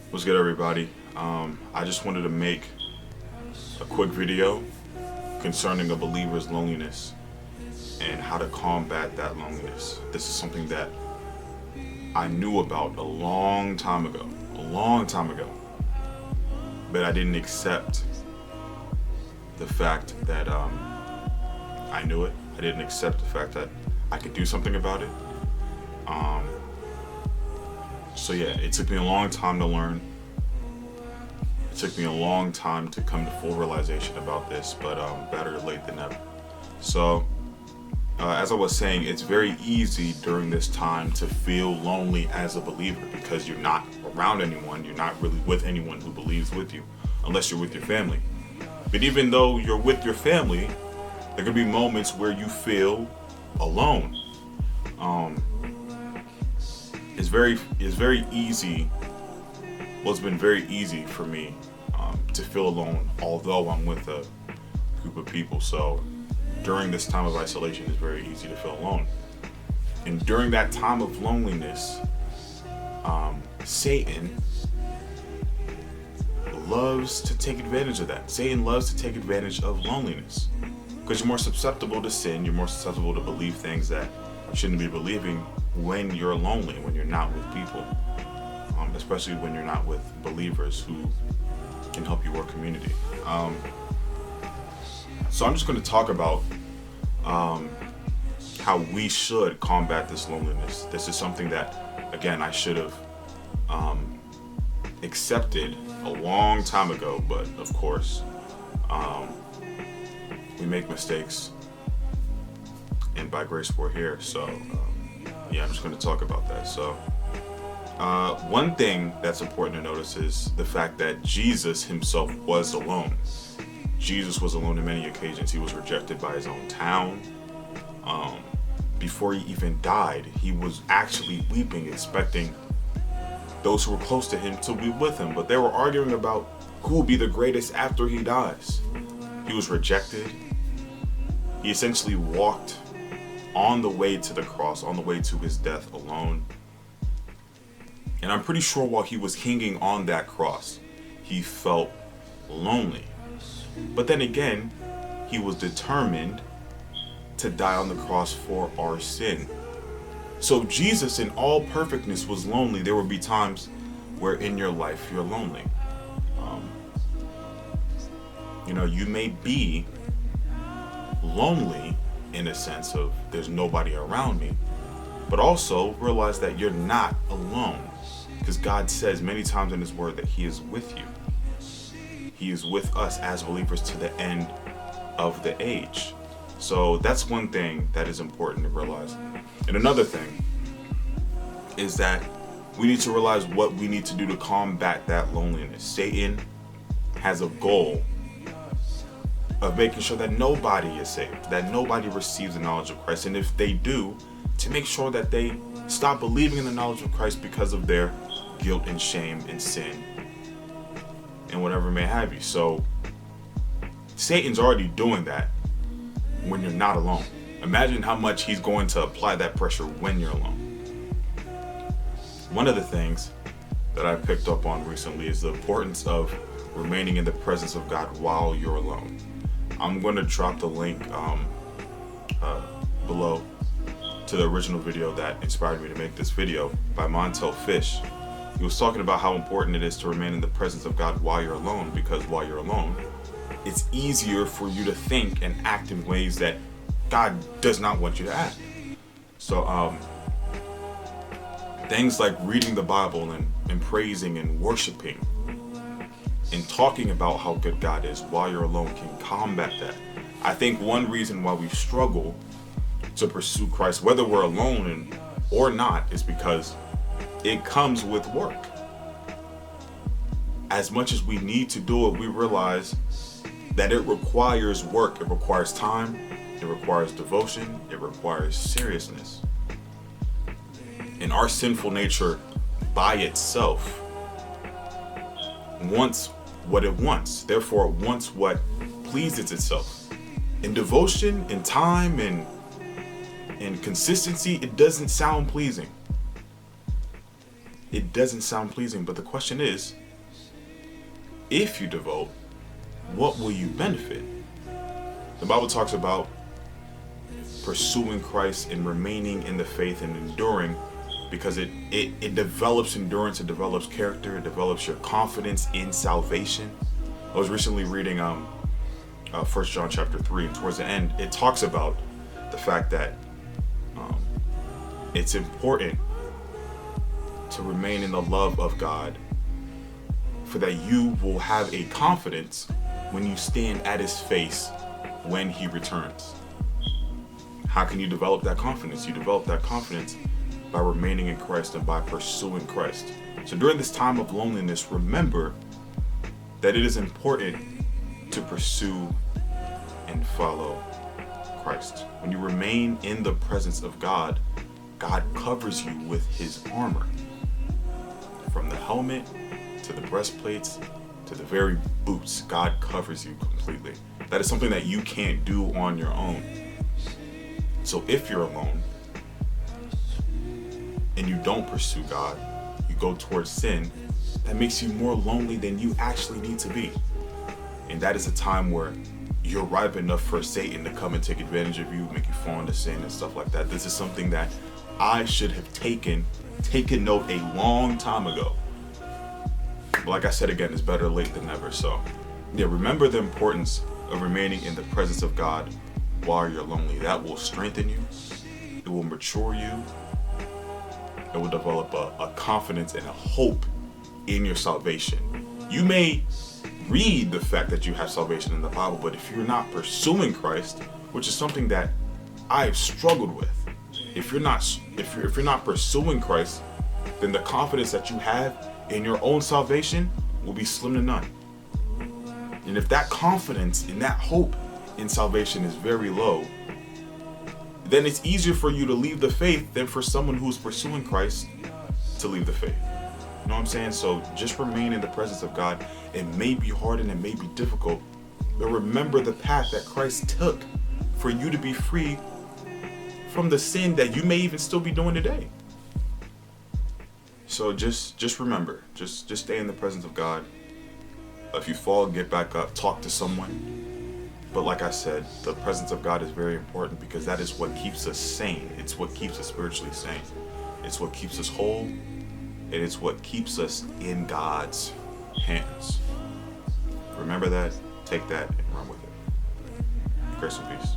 What's good, everybody? I just wanted to make a quick video concerning a believer's loneliness and how to combat that loneliness. This is something that I knew about a long time ago, but I didn't accept the fact that I knew it. I didn't accept the fact that I could do something about it. So yeah, it took me a long time to learn. It took me a long time to come to full realization about this, but better late than never. So, as I was saying, it's very easy during this time to feel lonely as a believer because you're not around anyone, you're not really with anyone who believes with you, unless you're with your family. But even though you're with your family, there could be moments where you feel alone. It's very easy. Well, it's been very easy for me to feel alone, although I'm with a group of people. So during this time of isolation, it's very easy to feel alone. And during that time of loneliness, Satan loves to take advantage of that. Satan loves to take advantage of loneliness because you're more susceptible to sin. You're more susceptible to believe things that you shouldn't be believing when you're lonely, when you're not with people, especially when you're not with believers who can help you work community. So I'm just going to talk about how we should combat this loneliness. This is something that, again, I should have accepted a long time ago, but of course, we make mistakes, and by grace we're here. So yeah, I'm just going to talk about that. So one thing that's important to notice is the fact that Jesus himself was alone. Jesus was alone on many occasions. He was rejected by his own town. Before he even died, he was actually weeping, expecting those who were close to him to be with him. But they were arguing about who will be the greatest after he dies. He was rejected. He essentially walked on the way to the cross, on the way to his death alone. And I'm pretty sure while he was hanging on that cross, he felt lonely. But then again, he was determined to die on the cross for our sin. So Jesus in all perfectness was lonely. There will be times where in your life you're lonely. You may be lonely in a sense of there's nobody around me, but also realize that you're not alone, because God says many times in his word that he is with you. He is with us as believers to the end of the age. So that's one thing that is important to realize. And another thing is that we need to realize what we need to do to combat that loneliness. Satan has a goal of making sure that nobody is saved, that nobody receives the knowledge of Christ. And if they do, to make sure that they stop believing in the knowledge of Christ because of their guilt and shame and sin and whatever may have you. So Satan's already doing that when you're not alone. Imagine how much he's going to apply that pressure when you're alone. One of the things that I picked up on recently is the importance of remaining in the presence of God while you're alone. I'm going to drop the link below to the original video that inspired me to make this video by Montel Fish. He was talking about how important it is to remain in the presence of God while you're alone, because while you're alone, it's easier for you to think and act in ways that God does not want you to act. So things like reading the Bible and praising and worshiping and talking about how good God is while you're alone can combat that. I think one reason why we struggle to pursue Christ, whether we're alone or not, is because it comes with work. As much as we need to do it, we realize that it requires work. It requires time. It requires devotion. It requires seriousness. And our sinful nature by itself wants what it wants. Therefore, it wants what pleases itself. In devotion, in time, and consistency, it doesn't sound pleasing. It doesn't sound pleasing, but the question is, if you devote, what will you benefit? The Bible talks about pursuing Christ and remaining in the faith and enduring, because it develops endurance, it develops character, it develops your confidence in salvation. I was recently reading 1 John chapter 3, and towards the end it talks about the fact that it's important to remain in the love of God, for that you will have a confidence when you stand at his face when he returns. How can you develop that confidence? You develop that confidence by remaining in Christ and by pursuing Christ. So during this time of loneliness, remember that it is important to pursue and follow Christ. When you remain in the presence of God, God covers you with his armor. From the helmet to the breastplates to the very boots, God covers you completely. That is something that you can't do on your own. So if you're alone and you don't pursue God, you go towards sin, that makes you more lonely than you actually need to be. And that is a time where you're ripe enough for Satan to come and take advantage of you, make you fall into sin and stuff like that. This is something that I should have taken note a long time ago. But like I said again, it's better late than never. So yeah, remember the importance of remaining in the presence of God while you're lonely. That will strengthen you. It will mature you. It will develop a confidence and a hope in your salvation. You may read the fact that you have salvation in the Bible, but if you're not pursuing Christ, which is something that I've struggled with, if you're not pursuing Christ, then the confidence that you have in your own salvation will be slim to none. And if that confidence and that hope in salvation is very low, then it's easier for you to leave the faith than for someone who's pursuing Christ to leave the faith. You know what I'm saying? So just remain in the presence of God. It may be hard and it may be difficult, but remember the path that Christ took for you to be free from the sin that you may even still be doing today. So just remember, just stay in the presence of God. If you fall, get back up, talk to someone. But like I said, the presence of God is very important, because that is what keeps us sane. It's what keeps us spiritually sane. It's what keeps us whole. And it's what keeps us in God's hands. Remember that, take that, and run with it. Grace and peace.